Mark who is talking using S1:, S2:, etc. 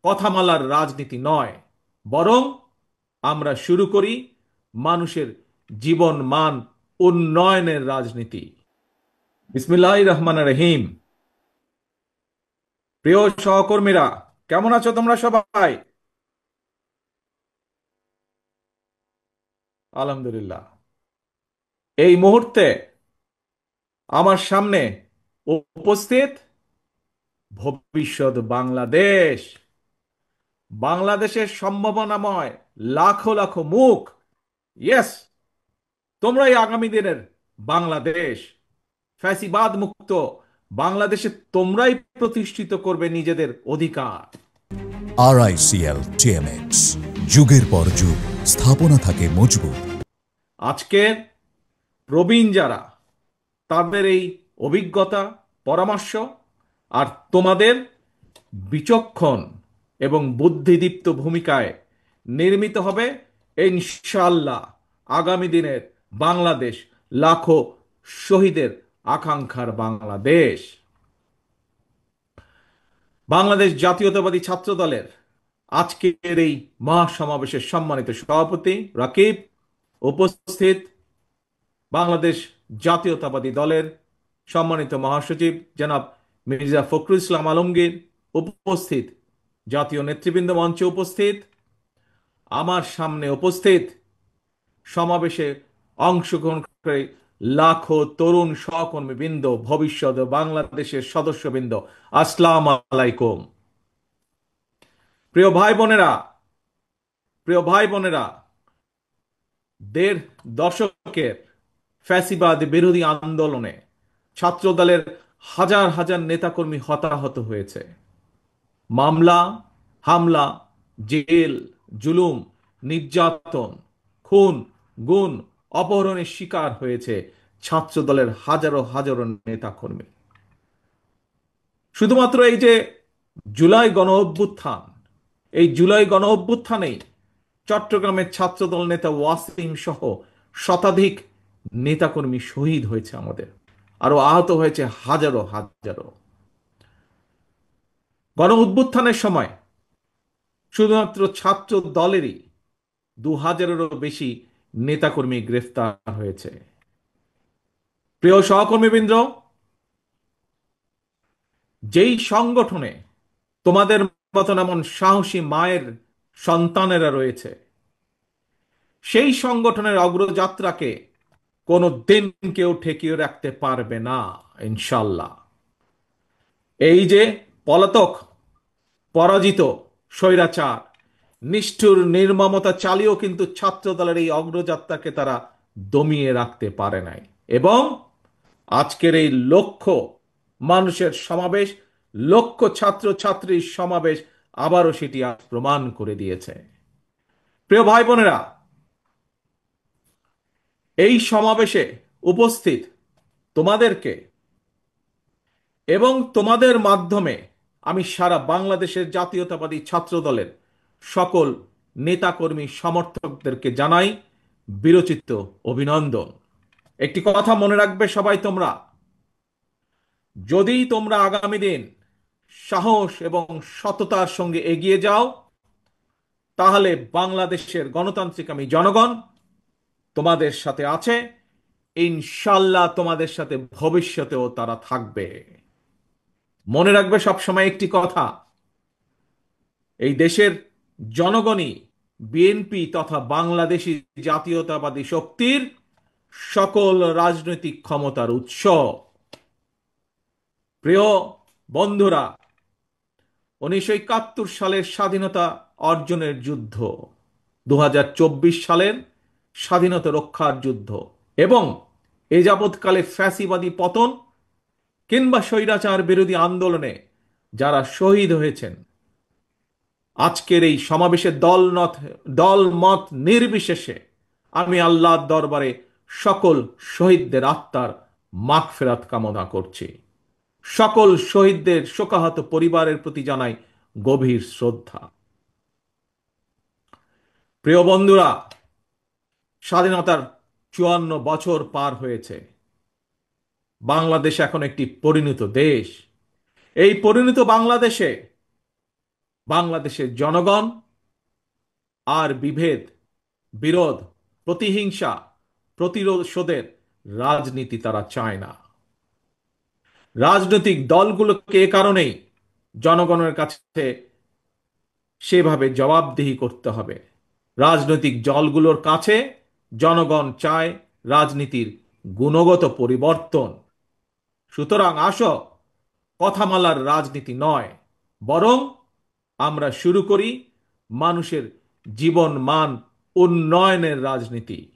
S1: কথামালার রাজনীতি নয়, বরং আমরা শুরু করি মানুষের জীবন মান উন্নয়নের রাজনীতি। বিসমিল্লাহির রহমানির রহিম। প্রিয় সহকর্মীরা, কেমন আছো তোমরা সবাই? আলহামদুলিল্লাহ। এই মুহূর্তে আমার সামনে উপস্থিত ভবিষ্যৎ বাংলাদেশ, বাংলাদেশের সম্ভাবনাময় লাখো লাখো মুখ। ইয়েস, তোমরাই আগামী দিনের বাংলাদেশ, ফ্যাসিবাদ মুক্ত বাংলাদেশে তোমরাই প্রতিষ্ঠিত করবে নিজেদের অধিকার।
S2: RICL TMX, যুগের পর যুগ স্থাপনা থাকে মজবুত।
S1: আজকের প্রবীণ যারা, তাদের এই অভিজ্ঞতা, পরামর্শ আর তোমাদের বিচক্ষণ এবং বুদ্ধিদীপ্ত ভূমিকায় নির্মিত হবে ইনশাআল্লাহ আগামী দিনের বাংলাদেশ, লাখো শহীদের আকাঙ্ক্ষার বাংলাদেশ। বাংলাদেশ জাতীয়তাবাদী ছাত্র দলের আজকের এই মহাসমাবেশের সম্মানিত সভাপতি রাকিব, উপস্থিত বাংলাদেশ জাতীয়তাবাদী দলের সম্মানিত মহাসচিব জনাব মির্জা ফখরুল ইসলাম আলমগীর, উপস্থিত জাতীয় নেতৃবৃন্দ, মঞ্চে উপস্থিত, আমার সামনে উপস্থিত সমাবেশে অংশগ্রহণ করে লাখো তরুণ সহকর্মীবৃন্দ, ভবিষ্যৎ বাংলাদেশের সদস্যবৃন্দ, আসসালাম আলাইকুম। প্রিয় ভাই বোনেরা, প্রিয় ভাই বোনেরা, দেড় দশকের ফ্যাসিবাদ বিরোধী আন্দোলনে ছাত্রদলের হাজার হাজার নেতাকর্মী হতাহত হয়েছে। মামলা, হামলা, জেল, জুলুম, নির্যাতন, খুন, গুম, অপহরণের শিকার হয়েছে ছাত্রদলের হাজারো হাজারো নেতাকর্মী। শুধুমাত্র এই যে জুলাই গণ অভ্যুত্থান, এই জুলাই গণ অভ্যুত্থানেই চট্টগ্রামের ছাত্রদল নেতা ওয়াসিম সহ শতাধিক নেতাকর্মী শহীদ হয়েছে আমাদের, আরো আহত হয়েছে হাজারো হাজারো। গণ অভ্যুত্থানের সময় শুধুমাত্র ছাত্র দলেরই 2000-এরও বেশি নেতাকর্মী গ্রেফতার হয়েছে। প্রিয় সহকর্মীবৃন্দ, যেই সংগঠনে তোমাদের মতন এমন সাহসী মায়ের সন্তানেরা রয়েছে, সেই সংগঠনের অগ্রযাত্রাকে কোনো দিন কেউ ঠেকিয়ে রাখতে পারবে না ইনশাল্লাহ। এই যে পলাতক, পরাজিত, স্বৈরাচার, নিষ্ঠুর নির্মমতা চালিয়েও কিন্তু ছাত্র দলের এই অগ্রযাত্রাকে তারা দমিয়ে রাখতে পারে নাই, এবং আজকের এই লক্ষ মানুষের সমাবেশ, লক্ষ ছাত্র ছাত্রীর সমাবেশ আবারও সেটি আজ প্রমাণ করে দিয়েছে। প্রিয় ভাই বোনেরা, এই সমাবেশে উপস্থিত তোমাদেরকে এবং তোমাদের মাধ্যমে আমি সারা বাংলাদেশের জাতীয়তাবাদী ছাত্র দলের সকল নেতাকর্মী সমর্থকদেরকে জানাই বিরচিত অভিনন্দন। একটি কথা মনে রাখবে সবাই তোমরা, যদি তোমরা আগামী দিন সাহস এবং সততার সঙ্গে এগিয়ে যাও, তাহলে বাংলাদেশের গণতান্ত্রিক আমি জনগণ তোমাদের সাথে আছে, ইনশাল্লাহ তোমাদের সাথে ভবিষ্যতেও তারা থাকবে। মনে রাখবে সবসময় একটি কথা, এই দেশের জনগণই বিএনপি তথা বাংলাদেশী জাতীয়তাবাদী শক্তির সকল রাজনৈতিক ক্ষমতার উৎস। প্রিয় বন্ধুরা, 1971 সালের স্বাধীনতা অর্জনের যুদ্ধ, 2024 সালের স্বাধীনতা রক্ষার যুদ্ধ এবং এ যাবৎকালে ফ্যাসিবাদী পতন কিংবা স্বৈরাচার বিরোধী আন্দোলনে যারা শহীদ হয়েছেন, আজকের এই সমাবেশের দল মত নির্বিশেষে আমি আল্লাহর দরবারে সকল শহীদদের আত্মার মাগফিরাত কামনা করছি। সকল শহীদদের শোকাহত পরিবারের প্রতি জানাই গভীর শ্রদ্ধা। প্রিয় বন্ধুরা, স্বাধীনতার 54 বছর পার হয়েছে। বাংলাদেশ এখন একটি পরিণত দেশ। এই পরিণত বাংলাদেশে বাংলাদেশের জনগণ আর বিভেদ, বিরোধ, প্রতিহিংসা, প্রতিশোধের রাজনীতি তারা চায় না। রাজনৈতিক দলগুলোকে এ কারণেই জনগণের কাছে সেভাবে জবাবদিহি করতে হবে। রাজনৈতিক দলগুলোর কাছে জনগণ চায় রাজনীতির গুণগত পরিবর্তন। সুতরাং আসো, কথামালার রাজনীতি নয়, বরং আমরা শুরু করি মানুষের জীবন মান উন্নয়নের রাজনীতি।